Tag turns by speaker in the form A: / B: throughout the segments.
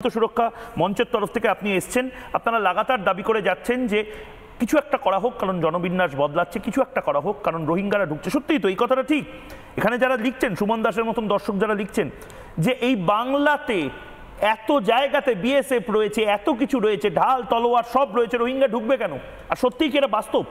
A: সুরক্ষা মঞ্চের তরফ থেকে আপনি এসছেন, আপনারা লাগাতার দাবি করে যাচ্ছেন যে কিছু একটা করা হোক, কারণ জনবিন্যাস বদলাচ্ছে, কিছু একটা করা হোক কারণ রোহিঙ্গারা ঢুকছে। সত্যিই তো এই কথাটা ঠিক। এখানে যারা লিখছেন, সুমন দাসের মতন দর্শক যারা লিখছেন যে এই বাংলাতে এত জায়গাতে বিএসএফ রয়েছে, এত কিছু রয়েছে, ঢাল তলোয়ার সব রয়েছে, রোহিঙ্গা ঢুকবে কেন? আর সত্যিই কি এটা বাস্তব?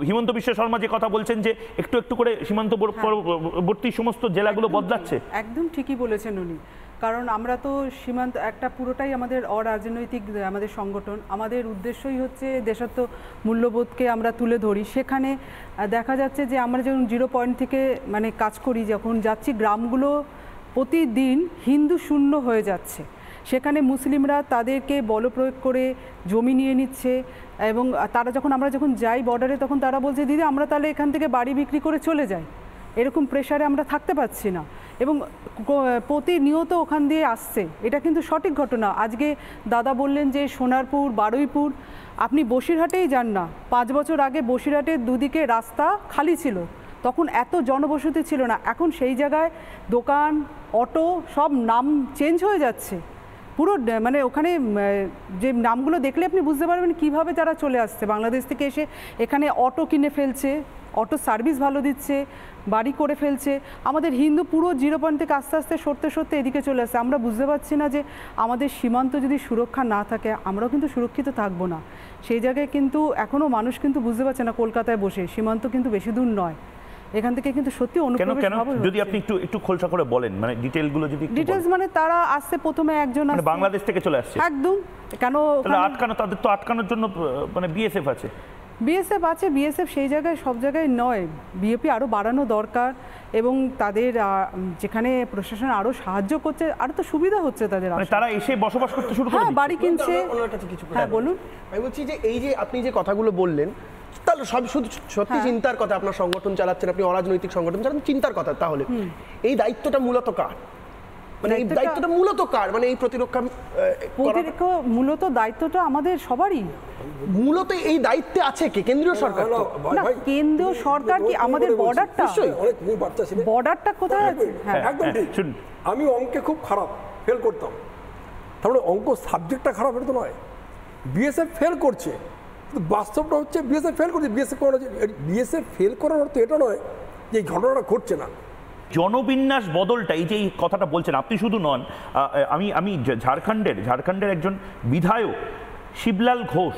A: হিমন্ত বিশ্ব শর্মা যে কথা বলছেন যে একটু একটু করে সীমান্তবর্তী সমস্ত জেলাগুলো বদলাচ্ছে,
B: একদম ঠিকই বলেছেন উনি। কারণ আমরা তো সীমান্ত একটা পুরোটাই আমাদের অরাজনৈতিক আমাদের সংগঠন, আমাদের উদ্দেশ্যই হচ্ছে দেশাত্ম মূল্যবোধকে আমরা তুলে ধরি। সেখানে দেখা যাচ্ছে যে আমরা যখন 0 পয়েন্ট থেকে মানে কাজ করি, যখন যাচ্ছি গ্রামগুলো প্রতিদিন হিন্দু শূন্য হয়ে যাচ্ছে। সেখানে মুসলিমরা তাদেরকে বলপ্রয়োগ করে জমি নিয়ে নিচ্ছে এবং তারা আমরা যখন যাই বর্ডারে, তখন তারা বলছে দিদি আমরা তাহলে এখান থেকে বাড়ি বিক্রি করে চলে যাই। এরকম প্রেশারে আমরা থাকতে পারছি না এবং প্রতিনিয়ত ওখান দিয়ে আসছে। এটা কিন্তু সঠিক ঘটনা। আজকে দাদা বললেন যে সোনারপুর, বারুইপুর, আপনি বসিরহাটেই যান না, 5 বছর আগে বসিরহাটের দুদিকে রাস্তা খালি ছিল, তখন এত জনবসতি ছিল না। এখন সেই জায়গায় দোকান, অটো সব নাম চেঞ্জ হয়ে যাচ্ছে পুরো। মানে ওখানে যে নামগুলো দেখলে আপনি বুঝতে পারবেন কিভাবে তারা চলে আসছে বাংলাদেশ থেকে এসে এখানে অটো কিনে ফেলছে, অটো সার্ভিস ভালো দিচ্ছে, বাড়ি করে ফেলছে। আমাদের হিন্দু পুরো 0 পয়েন্ট থেকে আস্তে আস্তে সরতে সরতে এদিকে চলে আসছে। আমরা বুঝতে পারছি না যে আমাদের সীমান্ত যদি সুরক্ষা না থাকে আমরাও কিন্তু সুরক্ষিত থাকবো না। সেই জায়গায় কিন্তু এখনও মানুষ কিন্তু বুঝতে পারছে না কলকাতায় বসে সীমান্ত কিন্তু বেশি দূর নয়, এখান থেকে কিন্তু সত্যি অনুপ্রবেশ হবে।
A: যদি আপনি একটু খোলসা করে বলেন, মানে ডিটেইলগুলো যদি
B: ডিটেইলস, মানে তারা আসছে প্রথমে একজন আসছে
A: বাংলাদেশ থেকে চলে আসছে একদম।
B: কেন
A: আটকানো? তাদের তো আটকানোর জন্য মানে বিএসএফ আছে।
B: বিএসএফ আছে, বিএসএফ সেই জায়গায় সব জায়গায় নয়, বিএপি আরও বাড়ানো দরকার এবং তাদের যেখানে প্রশাসন আরও সাহায্য করছে আরও তো সুবিধা হচ্ছে তাদের,
A: তারা এসে বসবাস করতে শুরু করে,
B: বাড়ি কিনছে। হ্যাঁ বলুন।
C: আমি বলছি যে এই যে আপনি যে কথাগুলো বললেন, তাহলে সব শুধু সত্যি চিন্তার কথা। আপনার সংগঠন চালাচ্ছেন, আপনি অরাজনৈতিক সংগঠন চালাচ্ছেন, চিন্তার কথা। তাহলে এই দায়িত্বটা মূলত কার? মানে এই দায়িত্বটা মূলত কার? মানে এই প্রতিরক্ষা
B: মূলত দায়িত্বটা আমাদের সবারই।
C: মূলত এই দায়িত্বে আছে কে? কেন্দ্রীয় সরকার।
B: না, কেন্দ্রীয় সরকার কি আমাদের বর্ডারটা কোথায় আছে?
D: একদম ঠিক। আমি অঙ্কে খুব খারাপ, ফেল করতাম। তাহলে অঙ্ক সাবজেক্টটা খারাপ, এটা তো নয়। বিএসএফ ফেল করছে, বাস্তবটা হচ্ছে বিএসএফ ফেল করছে। বিএসএফ ফেল করার অর্থ এটা নয় যে এই ঘটনাটা ঘটছে না।
A: জনবিন্যাস বদলটা, এই যে এই কথাটা বলছেন আপনি, শুধু নন, আমি ঝাড়খণ্ডের একজন বিধায়ক শিবলাল ঘোষ,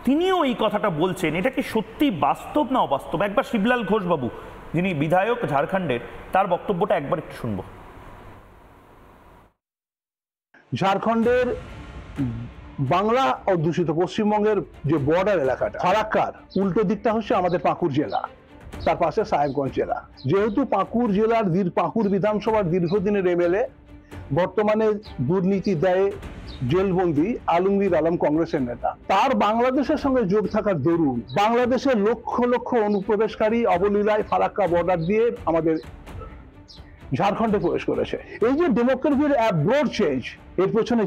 A: তিনিও এই কথাটা বলছেন। এটা কি সত্যি বাস্তব না অবাস্তব? একবার শিবলাল ঘোষ বাবু, যিনি বিধায়ক ঝাড়খণ্ডের, তার বক্তব্যটা একবার একটু শুনবো।
E: ঝাড়খণ্ডের বাংলা অধ্যুষিত পশ্চিমবঙ্গের যে বর্ডার এলাকাটা, ফারাক্কার উল্টো দিকটা হচ্ছে আমাদের পাকুড় জেলা, তার পাশে সাহেবগঞ্জ জেলা। যেহেতু পাকুড় জেলার পাকুড় বিধানসভার দীর্ঘদিনের এমএলএ, বর্তমানে দুর্নীতি দায়ে জেলবন্দি আলমগীর আলম কংগ্রেসের নেতা, তার বাংলাদেশের সঙ্গে যোগ থাকার দরুন বাংলাদেশের লক্ষ লক্ষ অনুপ্রবেশকারী অবলীলায় ফারাক্কা বর্ডার দিয়ে আমাদের ঝাড়খণ্ডে প্রবেশ করেছে। এই যে ডেমোক্রেসির ব্রড চেঞ্জ, এর পেছনে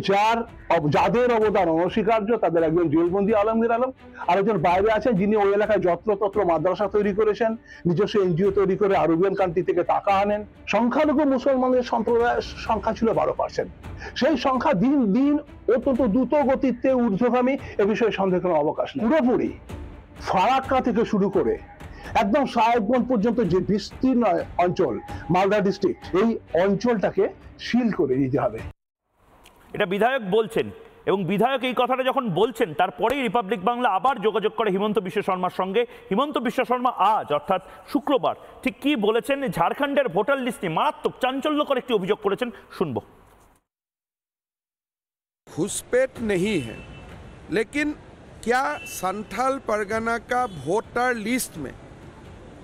E: যাদের অবদান অনস্বীকার্য, তাদের একজন জেলবন্দি আলমগীর আলম, আরেকজন বাইরে আছেন যিনি ওই এলাকায় যত্রতত্র মাদ্রাসা তৈরি করেছেন, নিজস্ব এনজিও তৈরি করে আরবিয়ান কান্ট্রি থেকে টাকা আনেন। সংখ্যালঘু মুসলমানদের সম্প্রদায়ের সংখ্যা ছিল 12%। সেই সংখ্যা দিন দিন অত্যন্ত দ্রুত গতিতে ঊর্ধ্বগামী, এ বিষয়ে সন্দেহ কোনো অবকাশ নেই। পুরোপুরি ফারাক্কা থেকে শুরু করে একদম সাহেবগঞ্জ পর্যন্ত যে বিস্তীর্ণ অঞ্চল, মালদা ডিস্ট্রিক্ট, এই অঞ্চলটাকে সিল করে দিতে হবে।
A: এটা বিধায়ক বলছেন, এবং বিধায়ক এই কথাটা যখন বলছেন তারপরেই রিপাবলিক বাংলা আবার যোগাযোগ করে হিমন্ত বিশ্ব শর্মার সঙ্গে। হিমন্ত বিশ্ব শর্মা আজ অর্থাৎ শুক্রবার ঠিক কি বলেছেন, ঝাড়খণ্ডের ভোটার লিস্টে মারাত্মক চাঞ্চল্যকর একটি অভিযোগ করেছেন, শুনবো।
F: घुसपैठ नहीं है, लेकिन क्या संथाल परगना का वोटर लिस्ट में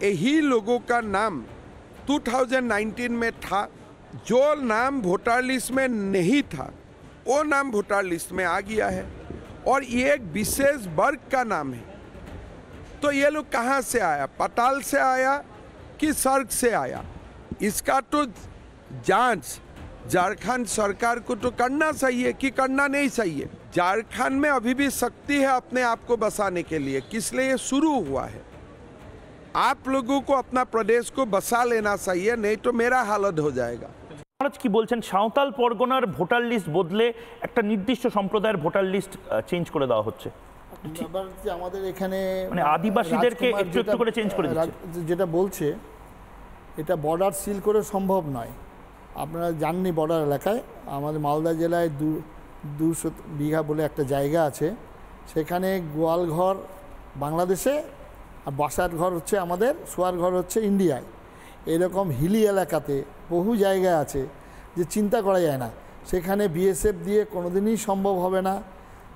F: यही लोगों का नाम 2019 में था? जो नाम वोटर लिस्ट में नहीं था वो नाम वोटर लिस्ट में आ गया है, और ये एक विशेष वर्ग का नाम है। तो ये लोग कहाँ से आया? पताल से आया कि स्वर्ग से आया? इसका तो जांच झारखंड सरकार को तो करना चाहिए कि करना नहीं चाहिए। झारखंड में अभी भी शक्ति है अपने आप को बसाने के लिए, किस लिए ये शुरू हुआ है। आप लोगों को अपना प्रदेश को बसा लेना चाहिए, नहीं तो मेरा हालत हो जाएगा।
A: মহারাজ কি বলছেন, সাঁওতাল পরগনার ভোটার লিস্ট বদলে একটা নির্দিষ্ট সম্প্রদায়ের ভোটার লিস্ট চেঞ্জ করে দেওয়া হচ্ছে?
G: ব্যাপার হচ্ছে আমাদের এখানে
A: মানে আদিবাসীদেরকে
G: রাজকুমার
A: একটু একটু করে চেঞ্জ করে দিচ্ছে।
G: যেটা বলছে এটা বর্ডার সিল করে সম্ভব নয়। আপনারা জাননি বর্ডার এলাকায় আমাদের মালদা জেলায় 200 বিঘা বলে একটা জায়গা আছে, সেখানে গোয়ালঘর বাংলাদেশে আর বাসার ঘর হচ্ছে আমাদের, শোয়ার ঘর হচ্ছে ইন্ডিয়ায়। এরকম হিলি এলাকাতে বহু জায়গা আছে যে চিন্তা করা যায় না, সেখানে বিএসএফ দিয়ে কোনোদিনই সম্ভব হবে না।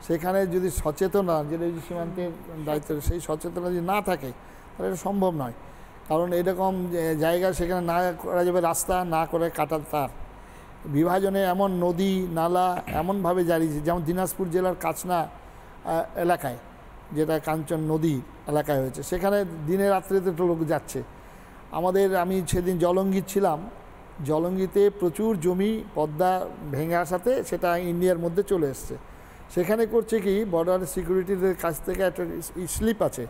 G: সেখানে যদি সচেতনা, যেটা সীমান্তের দায়িত্ব, সেই সচেতনা যদি না থাকে তাহলে এটা সম্ভব নয়। কারণ এরকম জায়গা সেখানে না করা যাবে রাস্তা, না করে কাটার তার। বিভাজনে এমন নদী নালা এমনভাবে জারি, যেমন দিনাজপুর জেলার কাচনা এলাকায়, যেটা কাঞ্চন নদী এলাকায় হয়েছে, সেখানে দিনে রাত্রিতে তো লোক যাচ্ছে। আমি সেদিন জলঙ্গি ছিলাম, জলঙ্গিতে প্রচুর জমি পদ্মা ভেঙে আসাতে সেটা ইন্ডিয়ার মধ্যে চলে এসছে। সেখানে করছে কি, বর্ডার সিকিউরিটিদের কাছ থেকে একটা স্লিপ আছে,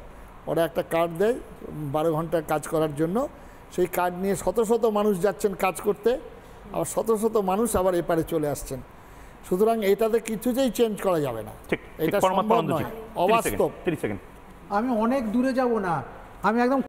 G: ওরা একটা কার্ড দেয় 12 ঘন্টা কাজ করার জন্য। সেই কার্ড নিয়ে শত শত মানুষ যাচ্ছেন কাজ করতে, আবার শত শত মানুষ আবার এপারে চলে আসছেন। সুতরাং এটাতে কিছুতেই চেঞ্জ করা যাবে না, এটা সম্ভব নয়, অবাস্তব।
H: আমি অনেক দূরে যাব না, আমি একদম